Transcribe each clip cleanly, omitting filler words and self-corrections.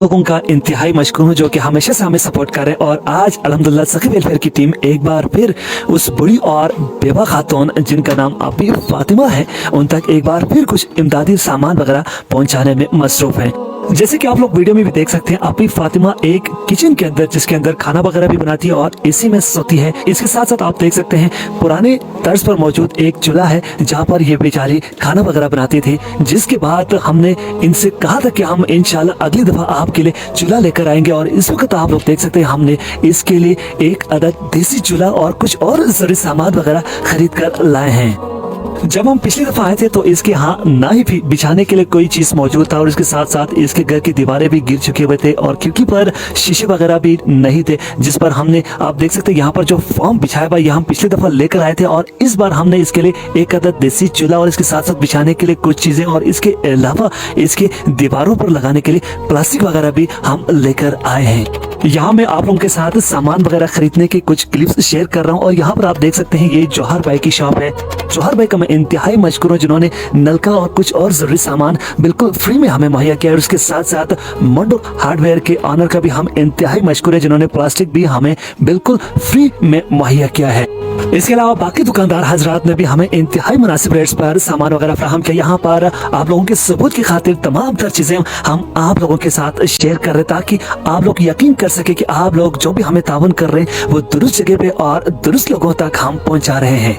लोगों का इंतहाई मशकूर हूँ जो कि हमेशा से हमें सपोर्ट कर रहे हैं। और आज अल्हम्दुलिल्लाह सखी वेलफेयर की टीम एक बार फिर उस बूढ़ी और बेवा खातून जिनका नाम अभी फातिमा है उन तक एक बार फिर कुछ इमदादी सामान वगैरह पहुंचाने में मसरूफ है। जैसे कि आप लोग वीडियो में भी देख सकते हैं, अभी फातिमा एक किचन के अंदर जिसके अंदर खाना वगैरह भी बनाती है और इसी में सोती है। इसके साथ साथ आप देख सकते हैं पुराने तर्ज पर मौजूद एक चूल्हा है जहाँ पर ये बेचारी खाना वगैरह बनाती थी। जिसके बाद हमने इनसे कहा था कि हम इंशाल्लाह अगली दफा आपके लिए चूल्हा लेकर आएंगे और इस वक्त आप लोग देख सकते हैं हमने इसके लिए एक अदद देसी चूल्हा और कुछ और जरूरी सामान वगैरह खरीद कर लाए हैं। जब हम पिछली दफा आए थे तो इसके यहाँ ना ही बिछाने के लिए कोई चीज मौजूद था और इसके साथ साथ इसके घर की दीवारें भी गिर चुके हुए थे और खिड़की पर शीशे वगैरह भी नहीं थे, जिस पर हमने आप देख सकते हैं यहाँ पर जो फॉर्म बिछाया हुआ ये हम पिछली दफा लेकर आए थे। और इस बार हमने इसके लिए एक अदद देसी चूल्हा और इसके साथ साथ बिछाने के लिए कुछ चीजें और इसके अलावा इसके दीवारों पर लगाने के लिए प्लास्टिक वगैरह भी हम लेकर आए हैं। यहाँ मैं आप लोगों के साथ सामान वगैरह खरीदने के कुछ क्लिप्स शेयर कर रहा हूँ और यहाँ पर आप देख सकते हैं ये जौहर भाई की शॉप है। जौहर भाई का मैं इंतहाई मशकूर हूँ जिन्होंने नलका और कुछ और जरूरी सामान बिल्कुल फ्री में हमें मुहैया किया। और उसके साथ साथ मंडो हार्डवेयर के ऑनर का भी हम इंतहाई मशकूर है जिन्होंने प्लास्टिक भी हमें बिल्कुल फ्री में मुहैया किया है। इसके अलावा बाकी दुकानदार हजरात ने भी हमें इंतहाई मुनासिब रेट्स पर सामान वगैरह फराहम किया। यहाँ पर आप लोगों के सबूत की खातिर तमाम तर चीजें हम आप लोगों के साथ शेयर कर रहे ताकि आप लोग यकीन कर सके कि आप लोग जो भी हमें तावन कर रहे हैं वो दुरुस्त जगह पे और दुरुस्त लोगों तक हम पहुंचा रहे हैं।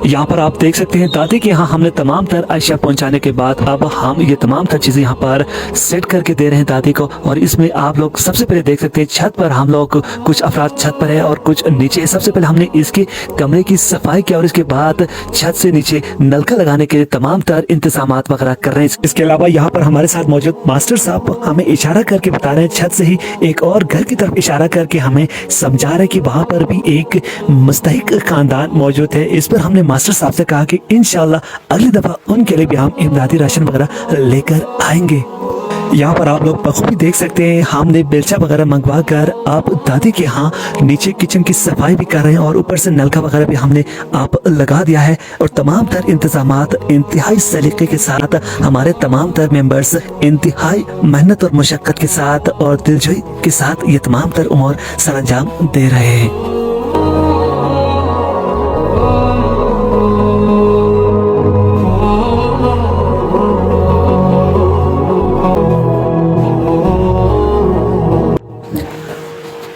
यहाँ पर आप देख सकते हैं दादी के यहाँ हमने तमाम तर अशिया पहुंचाने के बाद अब हम ये तमाम तर चीजें यहाँ पर सेट करके दे रहे हैं दादी को। और इसमें आप लोग सबसे पहले देख सकते हैं छत पर हम लोग कुछ अफराद छत पर है और कुछ नीचे है। सबसे पहले हमने इसके कमरे की सफाई किया और इसके बाद छत से नीचे नलका लगाने के लिए तमाम तर इंतजाम वगैरह कर रहे हैं। इसके अलावा यहाँ पर हमारे साथ मौजूद मास्टर साहब हमें इशारा करके बता रहे हैं, छत से ही एक और घर की तरफ इशारा करके हमें समझा रहे कि वहाँ पर भी एक मुस्तहिक खानदान मौजूद है। इस पर हमने मास्टर साहब से कहा कि इंशाल्लाह अगली दफा उनके लिए भी हम इमदादी राशन वगैरह लेकर आएंगे। यहाँ पर आप लोग बखूबी देख सकते हैं हमने बेलचा वगैरह मंगवा कर आप दादी के यहाँ नीचे किचन की सफाई भी कर रहे हैं और ऊपर से नलका वगैरह भी हमने आप लगा दिया है। और तमाम तर इंतजामात इंतहाई सलीके के साथ हमारे तमाम तर मेंबर्स इंतहाई मेहनत और मुशक्कत के साथ और दिलजोई के साथ ये तमाम तर उम्र सरअंजाम दे रहे हैं।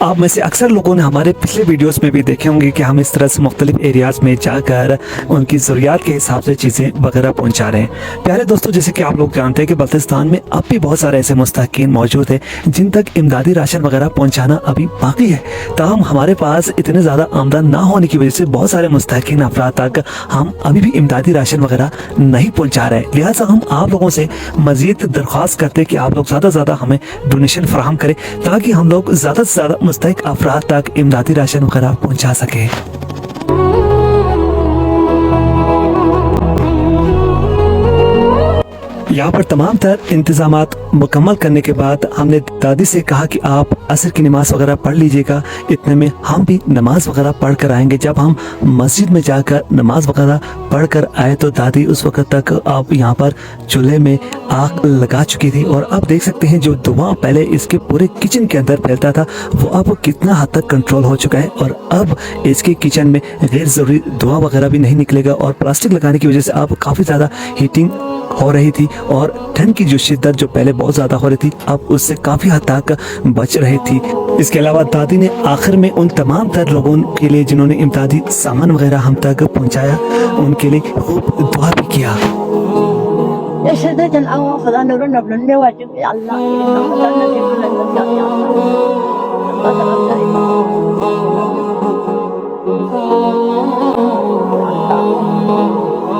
आप में से अक्सर लोगों ने हमारे पिछले वीडियोस में भी देखे होंगे कि हम इस तरह से मुख्तलिफ एरियाज में जाकर उनकी ज़रूरियात के हिसाब से चीज़ें वगैरह पहुंचा रहे हैं। प्यारे दोस्तों, जैसे कि आप लोग जानते हैं कि बल्तिस्तान में अब भी बहुत सारे ऐसे मुस्तहिकीन मौजूद हैं जिन तक इमदादी राशन वगैरह पहुँचाना अभी बाकी है। ताहम हमारे पास इतने ज़्यादा आमदन ना होने की वजह से बहुत सारे मुस्तहिकीन अफराद तक हम अभी भी इमदादी राशन वगैरह नहीं पहुँचा रहे। लिहाजा हम आप लोगों से मज़ीद दरख्वास्त करते हैं कि आप लोग ज़्यादा से ज़्यादा हमें डोनेशन फराहम करें ताकि हम लोग ज़्यादा से ज़्यादा मुस्तहिक अफराद तक इमदादी राशन वगैरह पहुंचा सके। यहाँ पर तमाम तर इंतजामात मुकम्मल करने के बाद हमने दादी से कहा कि आप असर की नमाज वगैरह पढ़ लीजिएगा। इतने में हम भी नमाज वगैरह पढ़ कर आएंगे। जब हम मस्जिद में जाकर नमाज वगैरह पढ़ कर आए तो दादी उस वक्त तक आप यहाँ पर चूल्हे में आग लगा चुकी थी। और आप देख सकते हैं जो धुआं पहले इसके पूरे किचन के अंदर फैलता था वो अब कितना हद तक कंट्रोल हो चुका है और अब इसके किचन में गैर जरूरी धुआं वगैरह भी नहीं निकलेगा। और प्लास्टिक लगाने की वजह से अब काफ़ी ज़्यादा हीटिंग हो रही थी और ठंड की जो शिद्दत जो पहले बहुत ज्यादा हो रही थी अब उससे काफी हद तक बच रही थी। इसके अलावा दादी ने आखिर में उन तमाम तर लोगों के लिए जिन्होंने इमदादी सामान वगैरह हम तक पहुंचाया उनके लिए खूब दुआ भी किया।